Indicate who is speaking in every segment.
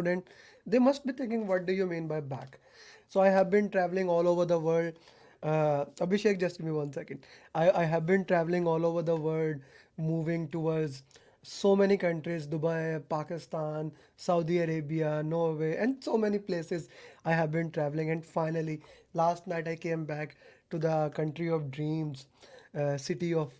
Speaker 1: student, they must be thinking, what do you mean by back? So I have been traveling all over the world. Abhishek, just give me 1 second. I have been traveling all over the world, moving towards so many countries: Dubai, Pakistan, Saudi Arabia, Norway, and so many places I have been traveling. And finally, last night I came back to the country of dreams, city of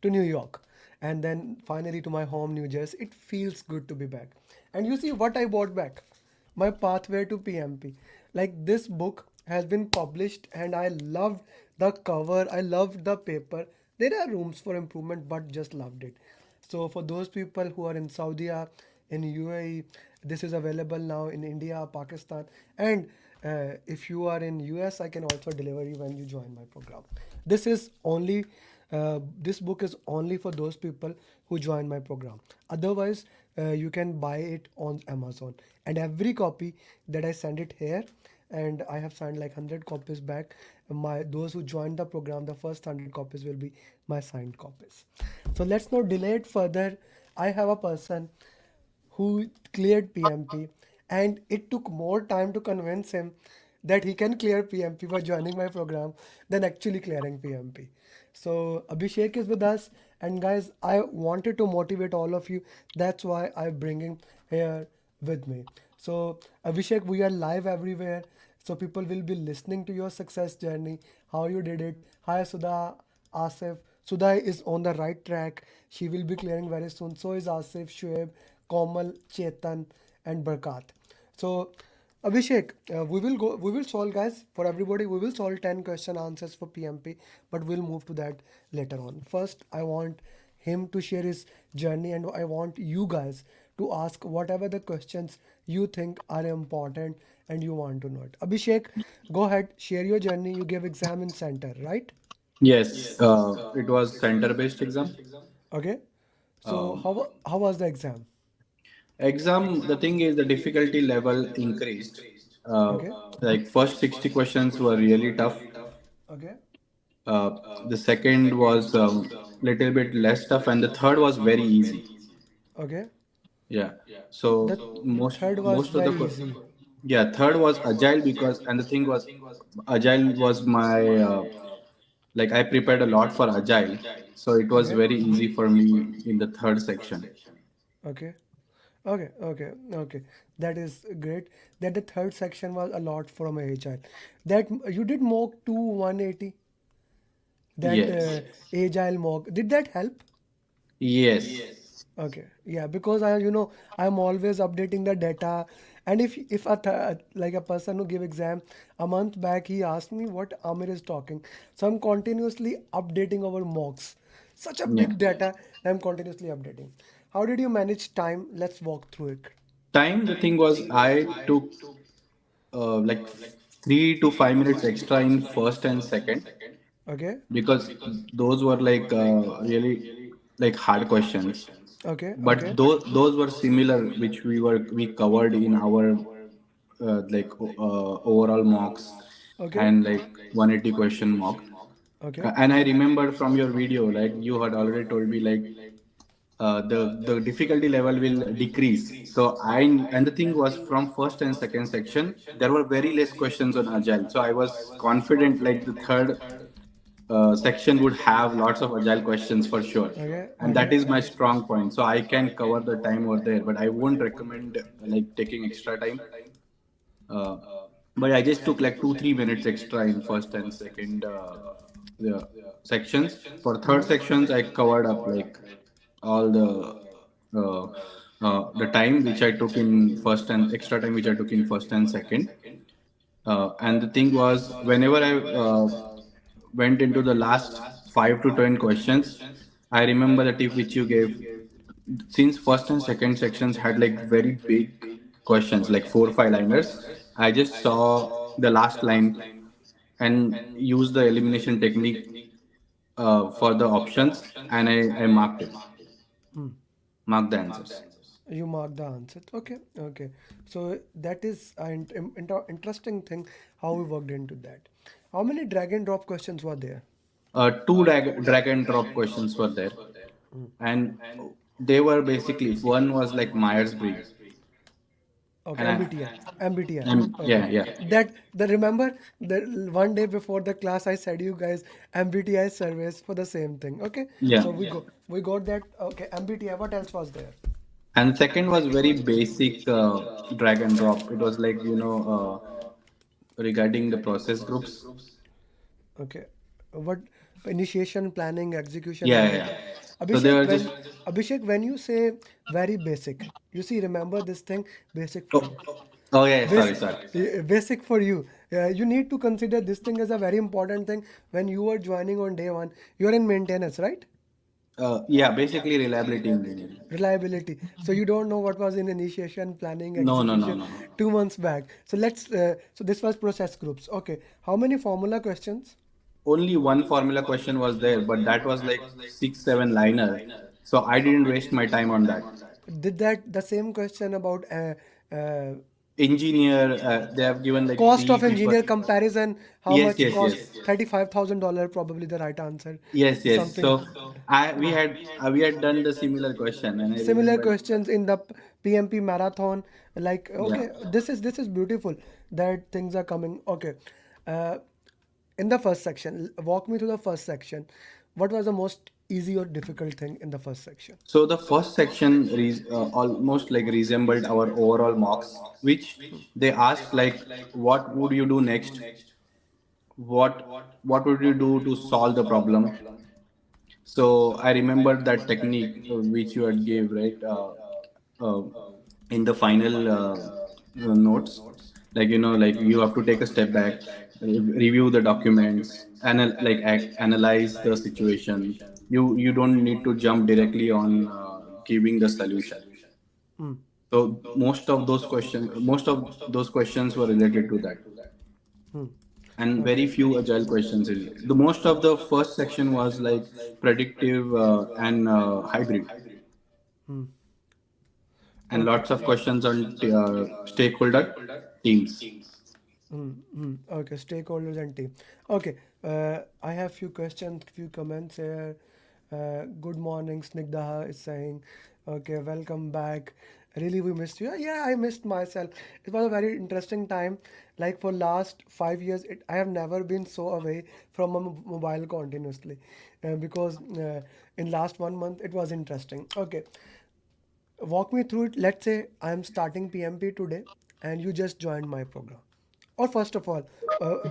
Speaker 1: to New York, and then finally to my home, New Jersey. It feels good to be back. And you see what I bought back? My pathway to PMP. Like, this book has been published, and I loved the cover, I loved the paper. There are rooms for improvement, but just loved it. So for those people who are in Saudi, in UAE, this is available now in India, Pakistan, and if you are in US, I can also deliver you when you join my program. This is only this book is only for those people who join my program. Otherwise, you can buy it on Amazon. And every copy that I send it here, and I have signed like 100 copies back. My those who joined the program, the first 100 copies will be my signed copies. So let's not delay it further. I have a person who cleared PMP, and it took more time to convince him that he can clear PMP by joining my program than actually clearing PMP. So Abhishek is with us, and guys, I wanted to motivate all of you. That's why I'm bringing here with me. So Abhishek, we are live everywhere, so people will be listening to your success journey, how you did it. Hi Sudha, Asif. Sudha is on the right track. She will be clearing very soon. So is Asif, Shoaib, Komal, Chetan, and Barkat. So, Abhishek, we will go. We will solve, guys, for everybody. We will solve 10 question answers for PMP, but we'll move to that later on. First, I want him to share his journey, and I want you guys to ask whatever the questions you think are important and you want to know it. Abhishek, go ahead, share your journey. You gave exam in center, right?
Speaker 2: Yes, it was center-based exam.
Speaker 1: Okay. So
Speaker 2: Um,
Speaker 1: how was the exam?
Speaker 2: Exam, the thing is, the difficulty level increased. Uh,
Speaker 1: Okay.
Speaker 2: like first 60 questions were really tough.
Speaker 1: Okay.
Speaker 2: The second was little bit less tough, and the third was very easy.
Speaker 1: Okay.
Speaker 2: Yeah.
Speaker 1: The
Speaker 2: So
Speaker 1: third was
Speaker 2: most of the
Speaker 1: very easy.
Speaker 2: yeah, third was agile because, and the thing was, agile was my like I prepared a lot for agile, so it was
Speaker 1: Okay.
Speaker 2: very easy for me in the third section.
Speaker 1: Okay. Okay. Okay. Okay. That is great. That the third section was a lot from HR. That you did mock to 180. That
Speaker 2: Yes.
Speaker 1: agile mock. Did that help?
Speaker 2: Yes.
Speaker 1: Okay, yeah, because I'm always updating the data, and if like a person who gave exam a month back, he asked me what Amir is talking, so I'm continuously updating our mocks. Such a
Speaker 2: Yeah.
Speaker 1: big data, I'm continuously updating. How did you manage time? Let's walk through it.
Speaker 2: Time, the thing was, I took 3 to 5 minutes extra in first and second
Speaker 1: Okay,
Speaker 2: because those were like really like hard questions.
Speaker 1: okay,
Speaker 2: But
Speaker 1: okay,
Speaker 2: those were similar, which we covered in our overall mocks
Speaker 1: okay,
Speaker 2: and like 180 question mock.
Speaker 1: okay,
Speaker 2: And I remember from your video, like you had already told me, like the difficulty level will decrease. So I and the thing was from first and second section there were very less questions on agile. So I was confident like the third section would have lots of agile questions for sure,
Speaker 1: okay,
Speaker 2: and that
Speaker 1: okay,
Speaker 2: is my strong point. So I can cover the time over there, but I won't recommend like taking extra time. Uh, but I just took like 2 3 minutes extra in first and second the sections. For third sections, I covered up like all uh, the time which I took in first and extra time which I took in first and second. And the thing was, whenever I went into the last 5 to 10 questions, I remember the tip which you gave. Since first and second sections had like very big questions, like 4 5 liners, I just saw the last line and used the elimination technique for the options, and I marked it, marked the answers.
Speaker 1: you mark the answer. Okay, okay. So that is an interesting thing how we worked into that. How many drag and drop questions were there?
Speaker 2: Two drag and drop questions were there, and they were basically one was like Myers Briggs.
Speaker 1: Okay,
Speaker 2: and I,
Speaker 1: MBTI. Okay.
Speaker 2: yeah, yeah,
Speaker 1: That the remember the one day before the class I said you guys MBTI surveys for the same thing. Okay.
Speaker 2: yeah.
Speaker 1: So we got that. Okay, MBTI. What else was there?
Speaker 2: And second was very basic drag and drop. It was like, regarding the process groups.
Speaker 1: Okay. What initiation, planning, execution,
Speaker 2: Yeah,
Speaker 1: and
Speaker 2: yeah,
Speaker 1: data.
Speaker 2: yeah. So they
Speaker 1: Abhishek,
Speaker 2: were
Speaker 1: when
Speaker 2: just,
Speaker 1: Abhishek, when you say very basic, you see, remember this thing, basic for
Speaker 2: oh,
Speaker 1: you.
Speaker 2: oh yeah, sorry,
Speaker 1: Basic,
Speaker 2: sorry.
Speaker 1: basic for you. You need to consider this thing as a very important thing when you are joining on day one. You are in maintenance, right?
Speaker 2: Yeah, basically reliability engineering.
Speaker 1: Reliability. So you don't know what was in initiation, planning,
Speaker 2: No, no, no,
Speaker 1: execution
Speaker 2: no, no.
Speaker 1: 2 months back. So let's. So this was process groups. Okay. How many formula questions?
Speaker 2: Only one formula question was there, but that was like six, seven liner. So I didn't waste my time on that.
Speaker 1: Did that the same question about uh,
Speaker 2: Engineer, they have given like
Speaker 1: cost
Speaker 2: three
Speaker 1: of
Speaker 2: people.
Speaker 1: engineer comparison? How
Speaker 2: Yes,
Speaker 1: much
Speaker 2: yes,
Speaker 1: cost?
Speaker 2: yes,
Speaker 1: $35,000 probably the right answer.
Speaker 2: yes, yes.
Speaker 1: Something.
Speaker 2: So we had done the similar question, and I
Speaker 1: Similar
Speaker 2: remember.
Speaker 1: questions in the PMP marathon. Like
Speaker 2: Yeah.
Speaker 1: okay, this is beautiful that things are coming. Okay, uh, in the first section, walk me through the first section. What was the most easy or difficult thing in the first section?
Speaker 2: So the first section almost like resembled our overall mocks, which they asked like, what would you do next? What what would you do to solve the problem? So I remember that technique which you had gave, right, uh, in the final notes, like, like you have to take a step back, review the documents, analyze the situation. You don't need to jump directly on giving the solution.
Speaker 1: Hmm.
Speaker 2: So most of those questions were related to that,
Speaker 1: Hmm.
Speaker 2: and very
Speaker 1: Okay.
Speaker 2: few agile questions. The most of the first section was like predictive and hybrid,
Speaker 1: Hmm.
Speaker 2: and
Speaker 1: Okay.
Speaker 2: lots of questions on stakeholder teams.
Speaker 1: Okay, stakeholders and team. Okay, I have few questions, few comments here. Good morning, Snigdha is saying. Okay, welcome back. Really, we missed you. Yeah, I missed myself. It was a very interesting time. Like for last 5 years, I have never been so away from a mobile continuously, because in last 1 month it was interesting. Okay, walk me through it. Let's say I'm starting PMP today and you just joined my program. Or first of all,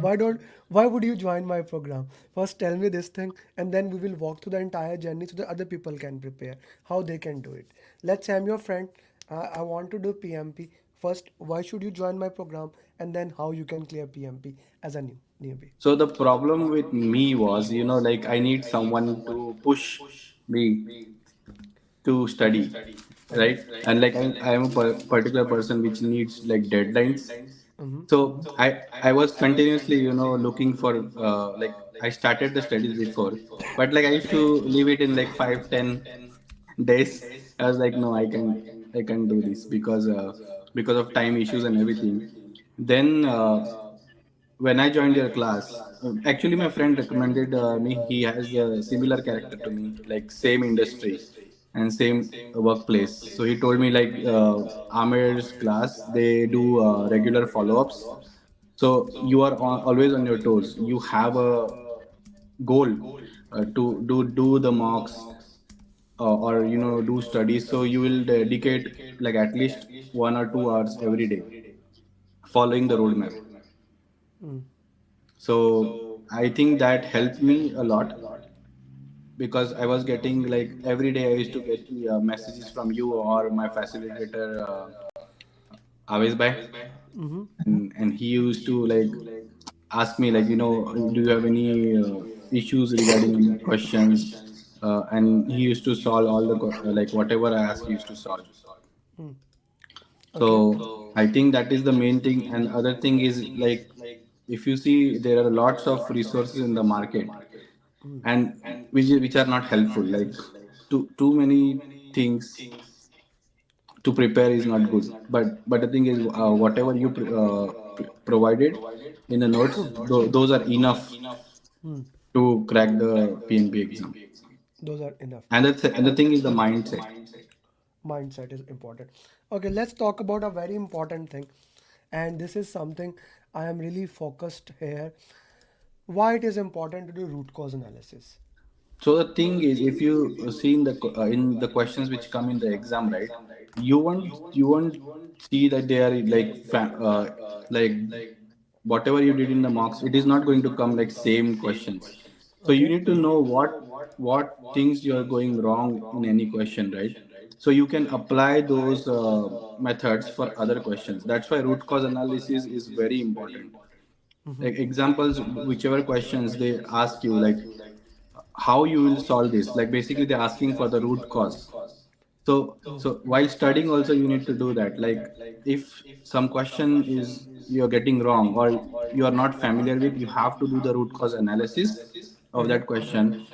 Speaker 1: why would you join my program? First tell me this thing and then we will walk through the entire journey so that other people can prepare how they can do it. Let's say I'm your friend. I want to do PMP. First, why should you join my program and then how you can clear PMP as a newbie.
Speaker 2: So the problem with me was, like I need someone to push me to study,
Speaker 1: Okay.
Speaker 2: right? And like I am a particular person which needs like deadlines.
Speaker 1: Mm-hmm.
Speaker 2: So I was continuously, looking for like I started the studies before, but like I used to leave it in like 5, 10 days. I was like, no, I can't do this because of time issues and everything. Then when I joined your class, actually my friend recommended me. He has a similar character to me, like same industry and same workplace. So he told me like Amer's class they do regular follow-ups. So you are always on your toes. You have a goal to do the mocks or do studies. So you will dedicate like at least 1 or 2 hours every day following the roadmap. So I think that helped me a lot because I was getting like every day I used to get messages from you or my facilitator Aves Bhai, and he used to like ask me like, do you have any issues regarding any questions, and he used to solve all the like whatever I asked he used to solve.
Speaker 1: Okay.
Speaker 2: So I think that is the main thing. And other thing is like, if you see, there are lots of resources in the market, and which are not helpful. Like too many things to prepare is not good. But the thing is, whatever you provided in the notes, those are enough to crack the PMP exam.
Speaker 1: Those are enough.
Speaker 2: And the thing is the mindset.
Speaker 1: Mindset is important. Okay, let's talk about a very important thing, and this is something I am really focused here. Why it is important to do root cause analysis?
Speaker 2: So the thing is, if you see in the questions which come in the exam, right, you won't see that they are like like whatever you did in the mocks, it is not going to come like same questions. So you
Speaker 1: Okay.
Speaker 2: need to know what things you are going wrong in any question, right? So you can apply those methods for other questions. That's why root cause analysis is very important. Like examples, whichever questions they ask you, like how you will solve this, like basically they're asking for the root cause. So while studying also you need to do that. Like if some question is you're getting wrong or you are not familiar with, you have to do the root cause analysis of
Speaker 1: Okay.
Speaker 2: that question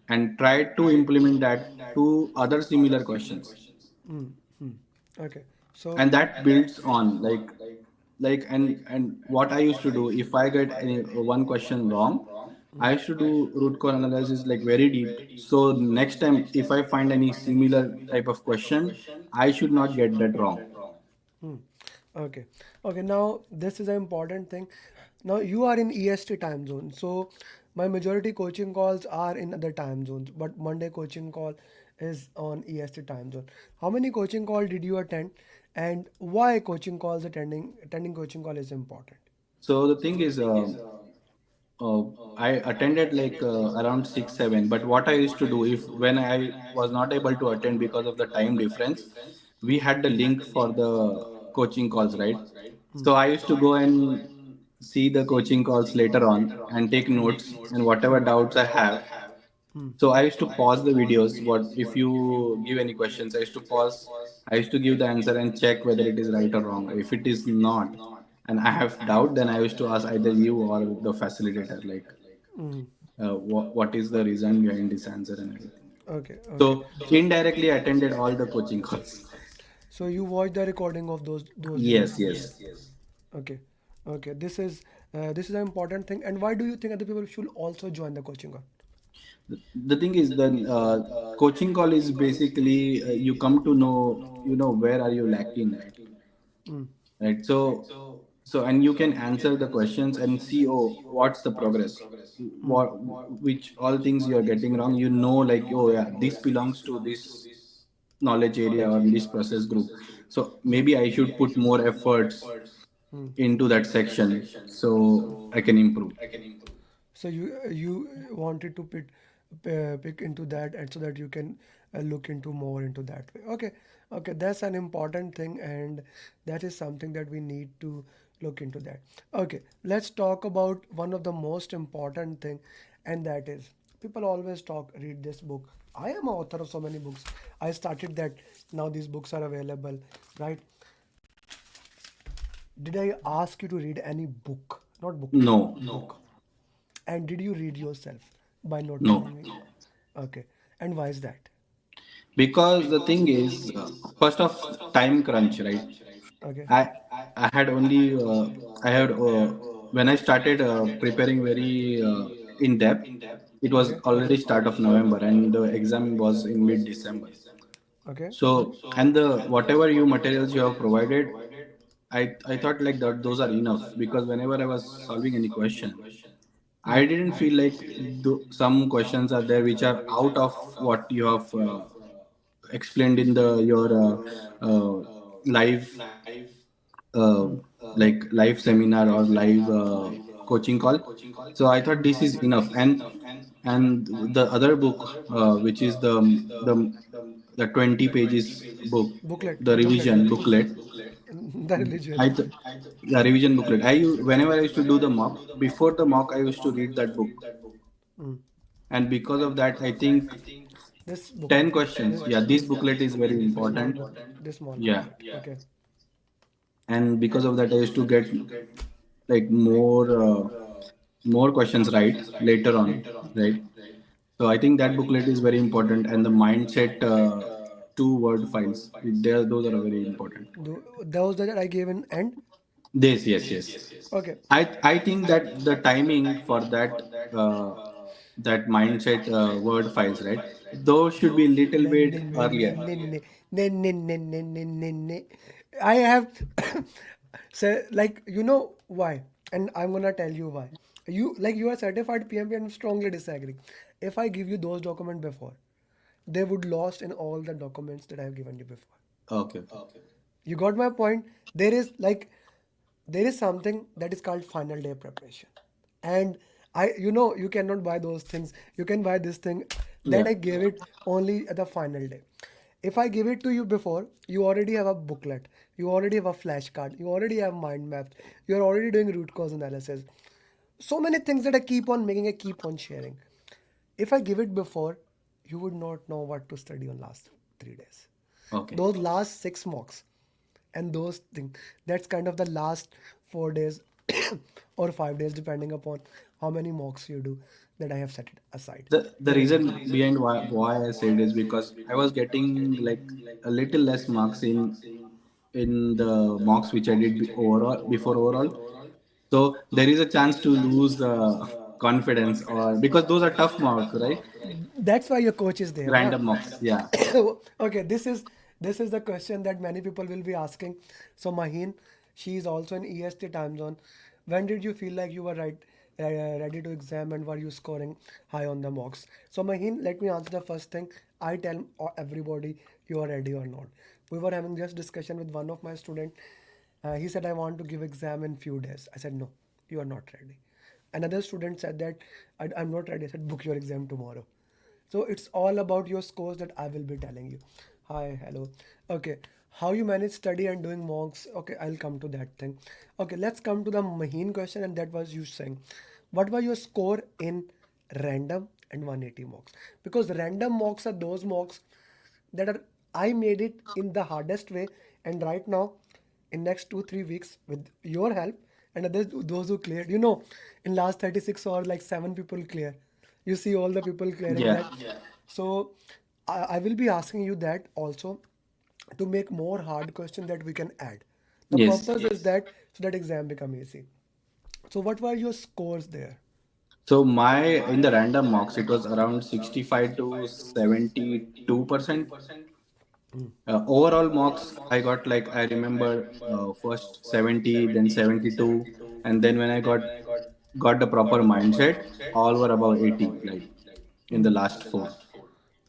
Speaker 2: and try to implement that to other similar questions.
Speaker 1: Mm, mm. Okay. So,
Speaker 2: And that builds on and what I used to do, if I get any one question wrong, I used to do root cause analysis like very deep, so next time if I find any similar type of question, I should not get that wrong.
Speaker 1: hmm. Okay. Okay. Now, this is an important thing. Now, you are in EST time zone. So, my majority coaching calls are in other time zones, but Monday coaching call is on EST time zone. How many coaching call did you attend, and why attending coaching call is important?
Speaker 2: So the thing is, uh, I attended like around 6 7. But what I used to do, if when I was not able to attend because of the time difference, we had the link for the coaching calls, right? So I used to go and see the coaching calls later on and take notes and whatever doubts I have. So I used to pause the videos. What if you give any questions? I used to pause. I used to give the answer and check whether it is right or wrong. If it is not, and I have doubt, then I used to ask either you or the facilitator, like, what is the reason behind this answer and everything.
Speaker 1: Okay. Okay.
Speaker 2: So indirectly, I attended all the coaching calls.
Speaker 1: So you watch the recording of those videos.
Speaker 2: Yes, yes.
Speaker 1: Okay. Okay. This is an important thing. And why do you think other people should also join the coaching call?
Speaker 2: The thing is, the coaching call is basically you come to know, where are you lacking, right?
Speaker 1: Mm.
Speaker 2: Right. So and you can answer the questions and see, oh, what's the progress, what which all things you are getting wrong, like, oh yeah, this belongs to this knowledge area or this process group, so maybe I should put more efforts
Speaker 1: Mm.
Speaker 2: into that section so I can improve.
Speaker 1: So you wanted to pick into that, and so that you can look into more into that way. Okay, okay, that's an important thing, and that is something that we need to look into that. Okay, let's talk about one of the most important thing, and that is people always talk read this book. I am a author of so many books. I started that. Now these books are available, right? Did I ask you to read any book? Not booklet,
Speaker 2: No,
Speaker 1: book. And did you read yourself by not
Speaker 2: no,
Speaker 1: telling me? Okay. And why is that?
Speaker 2: because the thing is, first of time crunch, right?
Speaker 1: Okay.
Speaker 2: I I had only I had when I started preparing very in depth. It was
Speaker 1: Okay.
Speaker 2: already start of November and the exam was in mid December.
Speaker 1: Okay.
Speaker 2: So and the whatever you materials you have provided, I thought like that those are enough, because whenever I was solving any question, I didn't feel like some questions are there which are out of what you have explained in the your live uh, like live seminar or live coaching call. So I thought this is enough, and the other book, which is the 20 pages book,
Speaker 1: Booklet.
Speaker 2: the
Speaker 1: Booklet.
Speaker 2: revision booklet.
Speaker 1: The religion.
Speaker 2: I th- the revision booklet. Whenever I used to do the mock, before the mock, I used to read that book,
Speaker 1: Mm.
Speaker 2: and because of that, I think
Speaker 1: This
Speaker 2: 10
Speaker 1: booklet.
Speaker 2: questions. Yeah, this booklet is very
Speaker 1: This small
Speaker 2: important.
Speaker 1: book. This small
Speaker 2: Yeah,
Speaker 1: booklet. Okay.
Speaker 2: and because of that, I used to get like more questions right later on, right? So I think that booklet is very important, and the mindset two word files. Those are very important.
Speaker 1: Those that I gave in end.
Speaker 2: This, yes, yes.
Speaker 1: Okay.
Speaker 2: I think that the timing for that mindset word files, right? Those should be little
Speaker 1: नहीं
Speaker 2: bit
Speaker 1: नहीं नहीं नहीं
Speaker 2: earlier.
Speaker 1: नहीं नहीं नहीं Ne, ne, ne, ne, ne, ne, ne. I have so like you know why, and I'm gonna tell you why. You are certified PMP and strongly disagree. If I give you those documents before, they would lost in all the documents that I have given you before.
Speaker 2: Okay, okay.
Speaker 1: You got my point. There is like there is something that is called final day preparation, and you cannot buy those things. You can buy this thing that
Speaker 2: Yeah.
Speaker 1: I gave it only at the final day. If I give it to you before, you already have a booklet, you already have a flashcard, you already have mind maps, you're already doing root cause analysis, so many things that I keep on making, I keep on sharing. If I give it before, you would not know what to study on last 3 days.
Speaker 2: Okay.
Speaker 1: Those last 6 mocks and those things, that's kind of the last 4 days or 5 days, depending upon how many mocks you do, that I have set it aside.
Speaker 2: The
Speaker 1: There is
Speaker 2: reason
Speaker 1: nothing.
Speaker 2: behind why I said is because I was getting like a little less marks in the mocks which I did overall before overall. So there is a chance to lose confidence, or because those are tough mocks, right?
Speaker 1: That's why your coach is there, na?
Speaker 2: Random mocks, yeah.
Speaker 1: Okay, this is the question that many people will be asking. So Maheen, she is also in EST time zone. When did you feel like you were ready to exam, and were you scoring high on the mocks? So Maheen, let me answer the first thing. I tell everybody you are ready or not. We were having this discussion with one of my student. He said I want to give exam in few days. I said no, you are not ready. Another student said that I'm not ready. I said book your exam tomorrow. So it's all about your scores that I will be telling you. Hi, hello. Okay, how you manage study and doing mocks? Okay, I'll come to that thing. Okay, let's come to the Maheen question, and that was you saying, what was your score in random and 180 mocks? Because random mocks are those mocks that are I made it in the hardest way, and right now, in next 2-3 weeks, with your help and others, those who cleared, in last 36 hours, like 7 people clear. You see all the people clearing
Speaker 2: Yeah.
Speaker 1: that. So I will be asking you that also, to make more hard question that we can add. The
Speaker 2: Yes.
Speaker 1: purpose is that so that exam become easy. So what were your scores there?
Speaker 2: So my in the random mocks it was around 65 to 72%. Overall mocks I got like I remember first 70, then 72, and then when I got the proper mindset, all were above 80, like in the last four.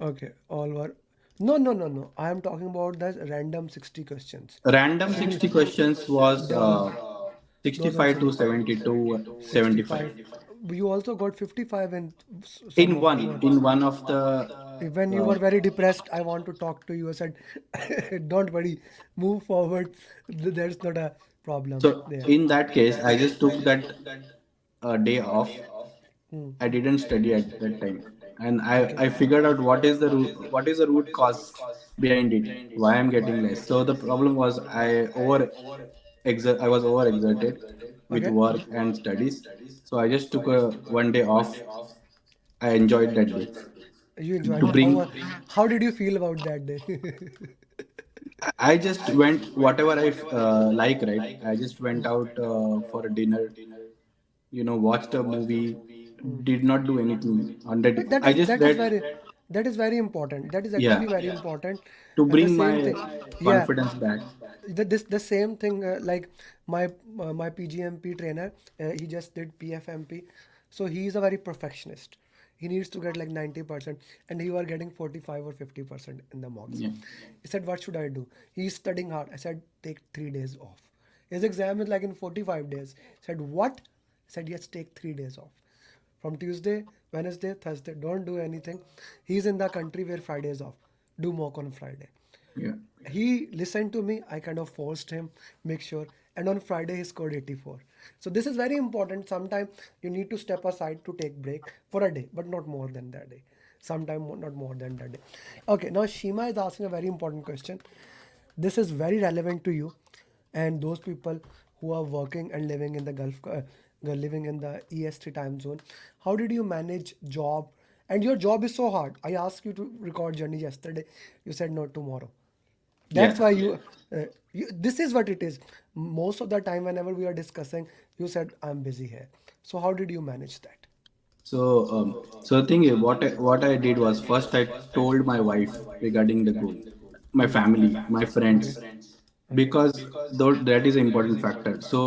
Speaker 1: Okay, all were. No, no, no, no. I am talking about the random 60 questions.
Speaker 2: Random
Speaker 1: When you
Speaker 2: 60 questions was
Speaker 1: those also
Speaker 2: 65 to 72, 75.
Speaker 1: 65. You also got 55 in some
Speaker 2: In
Speaker 1: of the
Speaker 2: one
Speaker 1: ones.
Speaker 2: in one of the
Speaker 1: When you
Speaker 2: uh,
Speaker 1: were very depressed, I want to talk to you. I said, don't worry, move forward. There's not a problem
Speaker 2: so
Speaker 1: there.
Speaker 2: in that case I just took that day off.
Speaker 1: Hmm.
Speaker 2: I didn't study at that time, and
Speaker 1: Okay.
Speaker 2: I figured out what is the root cause behind it, why I'm getting less. So the problem was I was over exerted with
Speaker 1: Okay.
Speaker 2: work and studies. So I just took a one day off. I enjoyed that day
Speaker 1: You
Speaker 2: to
Speaker 1: enjoyed.
Speaker 2: bring.
Speaker 1: How did you feel about that day?
Speaker 2: I just went whatever I like. Right, I just went out for a dinner. Watched a movie. Did not do anything on that day.
Speaker 1: That
Speaker 2: I
Speaker 1: is
Speaker 2: just
Speaker 1: that is
Speaker 2: read.
Speaker 1: very that is very important. That is
Speaker 2: Yeah,
Speaker 1: actually very important.
Speaker 2: to
Speaker 1: And the
Speaker 2: bring
Speaker 1: same
Speaker 2: my
Speaker 1: thing, yeah,
Speaker 2: confidence back.
Speaker 1: the same thing. Like my my PGMP trainer, he just did PFMP, so he is a very perfectionist. He needs to get like 90%, and he was getting 45 or 50% in the mocks.
Speaker 2: Yeah,
Speaker 1: He said, "What should I do?" He's studying hard. I said, "Take 3 days off." His exam is like in 45 days. He said, "What?" I said, "Yes, take 3 days off. From Tuesday, Wednesday, Thursday, don't do anything." He's in the country where Friday is off. Do mock on Friday.
Speaker 2: yeah.
Speaker 1: He listened to me. I kind of forced him, make sure. And on Friday, he scored 84. So this is very important. Sometimes you need to step aside to take break for a day, but not more than that day. Sometime not more than that day. Okay, now Shima is asking a very important question. This is very relevant to you and those people who are working and living in the living in the EST time zone. How did you manage job? And your job is so hard. I asked you to record journey yesterday. You said no tomorrow. That's
Speaker 2: Yeah.
Speaker 1: why this is what it is. Most of the time, whenever we are discussing, you said, I'm busy here. So, how did you manage that?
Speaker 2: So the thing is, what I did was first I told my wife regarding the goal. my family, my
Speaker 1: Okay.
Speaker 2: friends,
Speaker 1: Okay.
Speaker 2: because that is an important factor. So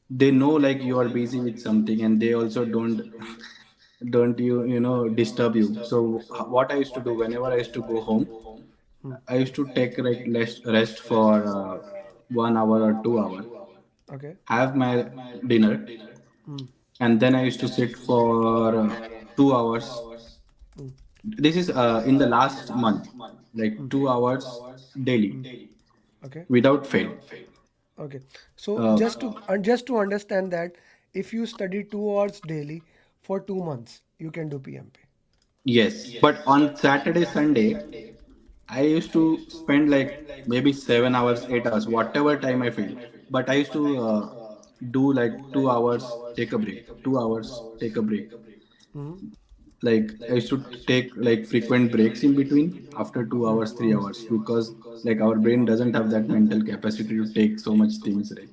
Speaker 2: they know like you are busy with something, and they also don't disturb you. So what I used to do whenever I used to go home, I used to take like less rest for 1 hour or 2 hour,
Speaker 1: Okay.
Speaker 2: have my dinner, and then I used to sit for 2 hours. This is in the last month, like 2 hours daily
Speaker 1: Okay.
Speaker 2: without fail.
Speaker 1: Okay. So
Speaker 2: Uh,
Speaker 1: just to understand that, if you study 2 hours daily for 2 months, you can do PMP.
Speaker 2: yes, but on Saturday, Sunday, I used to spend like maybe 7 hours, 8 hours, whatever time I feel. But I used to do like 2 hours, take a break, 2 hours, take a break. Like I used to take like frequent breaks in between after 2 hours, 3 hours, because like our brain doesn't have that mental capacity to take so much things, right?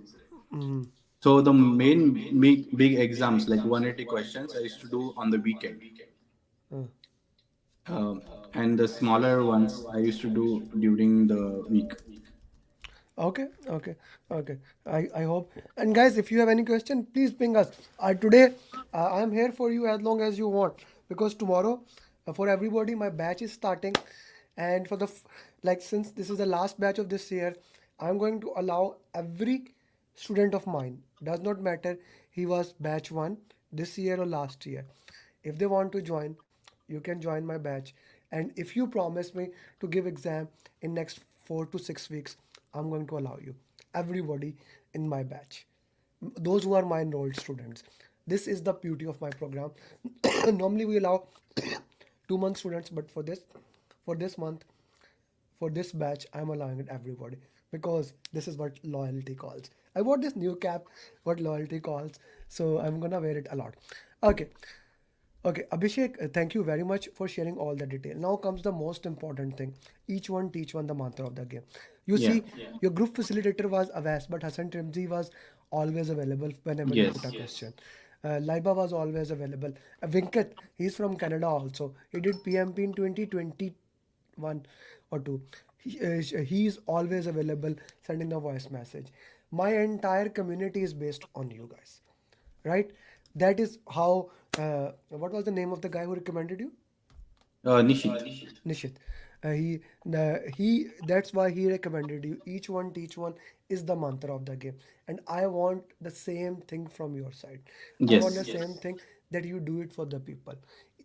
Speaker 2: So the main big exams, like 180 questions, I used to do on the weekend. Um, and the smaller ones I used to do during the week.
Speaker 1: Okay, okay, okay. I hope. And guys, if you have any question, please ping us. Today, I am here for you as long as you want, because tomorrow, for everybody, my batch is starting, and for like, since this is the last batch of this year, I'm going to allow every student of mine, does not matter he was batch one this year or last year, if they want to join, you can join my batch. And if you promise me to give exam in next 4 to 6 weeks, I'm going to allow you, everybody in my batch, those who are my enrolled students. This is the beauty of my program. Normally we allow 2 month students, but for this month, for this batch, I'm allowing it everybody, because this is what loyalty calls. I bought this new cap, what loyalty calls, so I'm gonna wear it a lot. Okay. Okay, Abhishek, thank you very much for sharing all the detail. Now comes the most important thing. Each one teach one the mantra of the game. You
Speaker 2: Yeah.
Speaker 1: see, your group facilitator was Avas, but Hassan Trimzi was always available whenever you put a
Speaker 2: Yes.
Speaker 1: question. Laiba was always available. Vinkat, he's from Canada also. He did PMP in 2021 or two. He is always available, sending the voice message. My entire community is based on you guys, right? That is how. What was the name of the guy who recommended you?
Speaker 2: Nishit.
Speaker 1: Nishit. He that's why he recommended you. Each one teach one is the mantra of the game, and I want the same thing from your side. I want the
Speaker 2: Yes.
Speaker 1: same thing, that you do it for the people.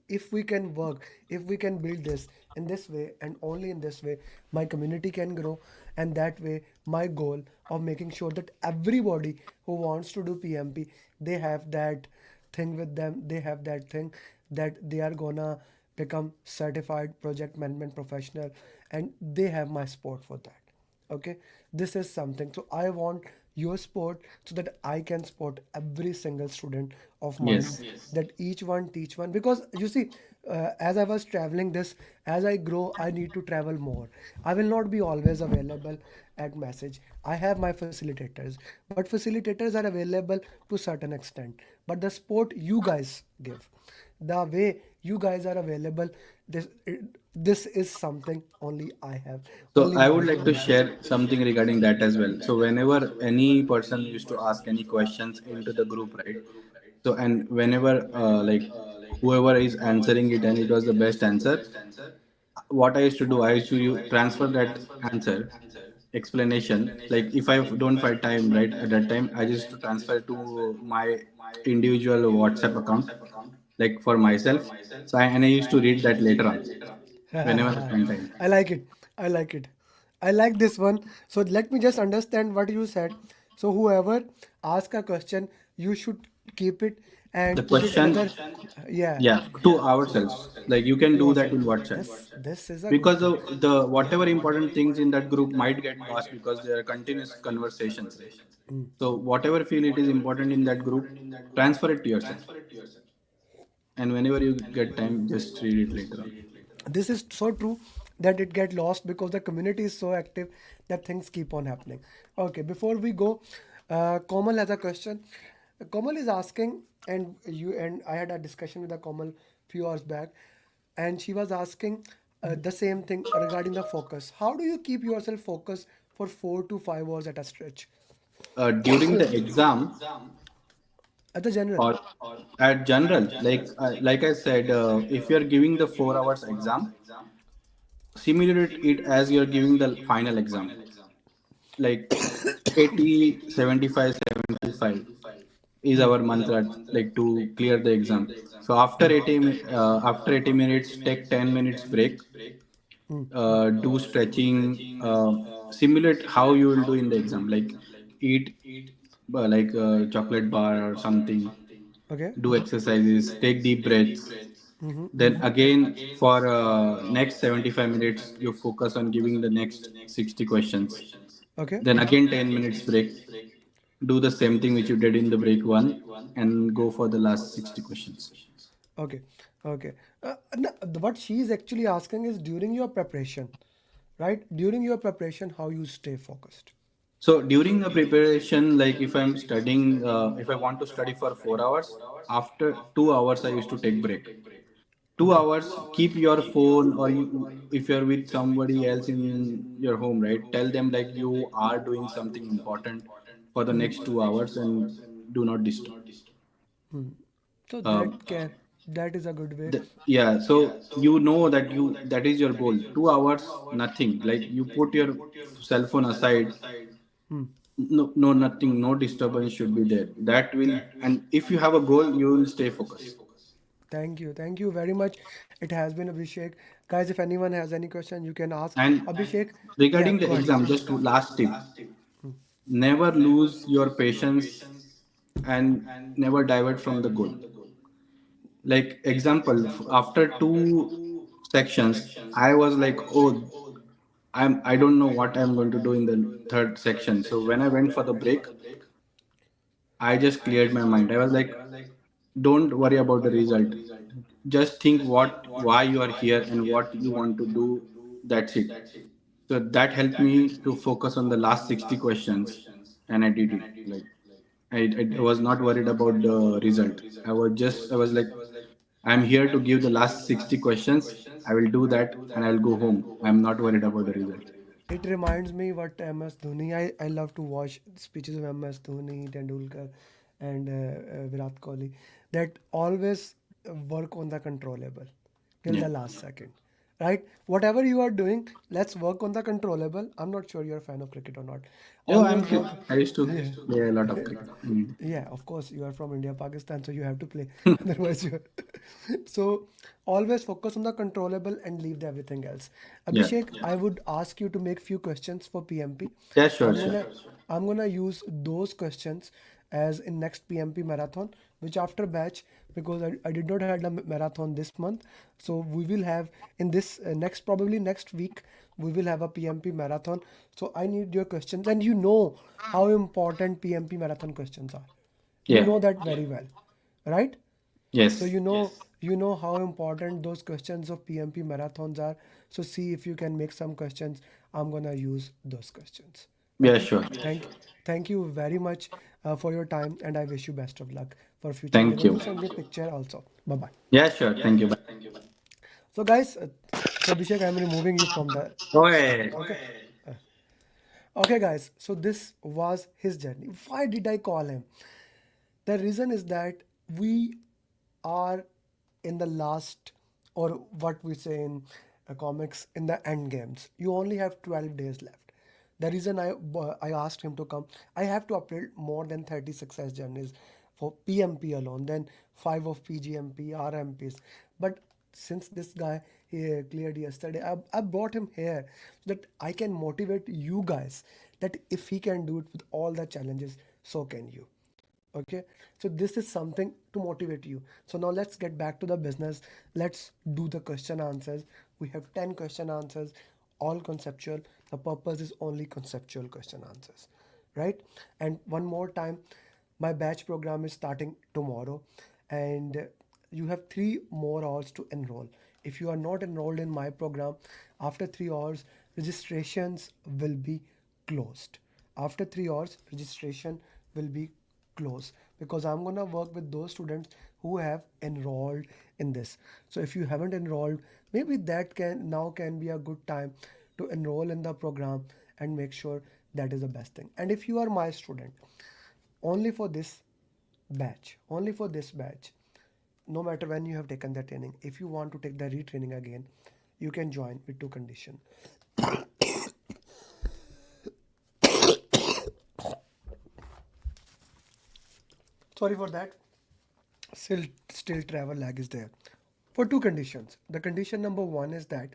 Speaker 1: If we can work, if we can build this in this way and only in this way, my community can grow, and that way my goal of making sure that everybody who wants to do PMP, they have that thing with them, they have that thing, that they are gonna become certified project management professional, and they have my support for that. Okay, this is something, so I want your support so that I can support every single student of mine.
Speaker 2: Yes.
Speaker 1: That each one teach one, because you see, as I was traveling this, as I grow, I need to travel more. I will not be always available at message. I have my facilitators, but facilitators are available to certain extent, but the support you guys give, the way you guys are available, this is something only I have,
Speaker 2: So
Speaker 1: only
Speaker 2: I
Speaker 1: my
Speaker 2: would like to
Speaker 1: community.
Speaker 2: share something regarding that as well. So whenever any person used to ask any questions into the group, right? So and whenever like whoever is answering it and it was the best answer, what I used to do, I used to transfer that answer explanation. Like if I don't find time right at that time, I just to transfer to my individual WhatsApp account, like for myself. So and I used to read that later on whenever I find time.
Speaker 1: I like it. I like it. I like this one. So let me just understand what you said. So whoever ask a question, you should keep it
Speaker 2: The
Speaker 1: and put it
Speaker 2: question,
Speaker 1: another. Yeah.
Speaker 2: yeah, to ourselves. Like you can
Speaker 1: To
Speaker 2: do that
Speaker 1: yourself.
Speaker 2: in WhatsApp,
Speaker 1: This is a good
Speaker 2: because
Speaker 1: thing.
Speaker 2: the whatever important things in that group might get lost because there are continuous conversations, right? So whatever feel it is important in that group, transfer it to yourself, and whenever you get time, just read it later on.
Speaker 1: This is so true that it get lost because the community is so active that things keep on happening. Okay, before we go, Komal has a question. Komal is asking, and I had a discussion with a Komal few hours back, and she was asking, the same thing regarding the focus. How do you keep yourself focused for 4 to 5 hours at a stretch?
Speaker 2: During the exam
Speaker 1: At the general.
Speaker 2: or at general, like I said, if you're giving the 4 hours exam, simulate it as you're giving the final exam, like 80, 75, 75 is our mantra, like to clear the exam. So after 80 minutes, take 10 minutes break, do stretching, simulate how you will do in the exam, like eat chocolate bar or something,
Speaker 1: Okay.
Speaker 2: do exercises, take deep breaths.
Speaker 1: Mm-hmm,
Speaker 2: Then
Speaker 1: mm-hmm.
Speaker 2: again, for next 75 minutes, you focus on giving the next 60 questions.
Speaker 1: Okay.
Speaker 2: Then again 10 minutes break. Do the same thing which you did in the break one, and go for the last 60 questions.
Speaker 1: Okay. Okay. No, what she is actually asking is during your preparation, right? During your preparation, how you stay focused.
Speaker 2: So during the preparation, like if I'm studying, if I want to study for 4 hours, after 2 hours I used to take break. two
Speaker 1: Okay.
Speaker 2: hours, keep your phone, or you, if you're with somebody else in your home, right? Tell them like you are doing something important for the next 2 hours and do not disturb.
Speaker 1: So
Speaker 2: Um,
Speaker 1: that is a good way.
Speaker 2: yeah, so you know that you, that is your goal. 2 hours, nothing. Like you put your cell phone aside. No, no, nothing, no disturbance should be there. That will, and if you have a goal, you will stay focused.
Speaker 1: Thank you. Thank you very much. It has been Abhishek. Guys, if anyone has any question, you can ask
Speaker 2: And
Speaker 1: Abhishek. Yeah,
Speaker 2: regarding the
Speaker 1: go ahead.
Speaker 2: exam, just last tip: never lose your patience and never divert from the goal. Like example, after two sections, I was like, oh, I don't know what I'm going to do in the third section. So when I went for the break, I just cleared my mind. I was like, don't worry about the result. Just think what, why you are here and what you want to do. That's it. So that helped me to focus on the last 60 questions, and I did it. Like I was not worried about the result. I was like, I'm here to give the last 60 questions. I will do that and I'll go home. I'm not worried about the result.
Speaker 1: It reminds me what MS Dhoni. I love to watch speeches of MS Dhoni, Tendulkar, and Virat Kohli. That always work on the controllable till
Speaker 2: Yeah.
Speaker 1: the last second, right? Whatever you are doing, let's work on the controllable. I'm not sure you're a fan of cricket or not.
Speaker 2: Yeah,
Speaker 1: Always work.
Speaker 2: I used to
Speaker 1: Yeah.
Speaker 2: play a lot of cricket. Mm.
Speaker 1: Yeah, of course, you are from India, Pakistan, so you have to play. Otherwise, you so always focus on the controllable and leave the everything else.
Speaker 2: Yeah.
Speaker 1: Abhishek, I would ask you to make few questions for PMP.
Speaker 2: Yeah, sure,
Speaker 1: I'm
Speaker 2: sure.
Speaker 1: gonna I'm gonna use those questions as in next PMP marathon, which after batch because I did not had a marathon this month, so we will have in this next probably next week we will have a PMP marathon. So I need your questions, and you know how important PMP marathon questions are. You
Speaker 2: Yeah.
Speaker 1: know that very well, right? So
Speaker 2: Yes.
Speaker 1: you know how important those questions of PMP marathons are. So see if you can make some questions. I'm gonna use those questions.
Speaker 2: Yeah,
Speaker 1: Okay.
Speaker 2: sure.
Speaker 1: Thank you very much for your time, and I wish you best of luck for future
Speaker 2: Thank
Speaker 1: endeavor.
Speaker 2: you.
Speaker 1: Do send me a picture also. Bye bye.
Speaker 2: Yeah, sure. Thank you. Bye.
Speaker 1: So guys, so Abhishek, I'm removing you from the chat.
Speaker 2: Oye.
Speaker 1: Okay. Okay, guys. So this was his journey. Why did I call him? The reason is that we are in the last, or what we say in comics, in the end games. You only have 12 days left. The reason I asked him to come, I have to upload more than 30 success journeys for PMP alone, then 5 of PGMP, RMPs. But since this guy he cleared yesterday, I brought him here so that I can motivate you guys that if he can do it with all the challenges, so can you. Okay, so this is something to motivate you. So now let's get back to the business. Let's do the question answers. We have 10 question answers, all conceptual. The purpose is only conceptual question answers, right? And one more time, my batch program is starting tomorrow, and you have 3 more hours to enroll. If you are not enrolled in my program, after 3 hours registrations will be closed. After 3 hours registration will be close, because I'm gonna work with those students who have enrolled in this. So if you haven't enrolled, maybe that can be a good time to enroll in the program and make sure that is the best thing. And if you are my student, only for this only for this batch, no matter when you have taken the training, if you want to take the retraining again, you can join with two conditions. Sorry for that. Still travel lag is there for two conditions. The condition number one is that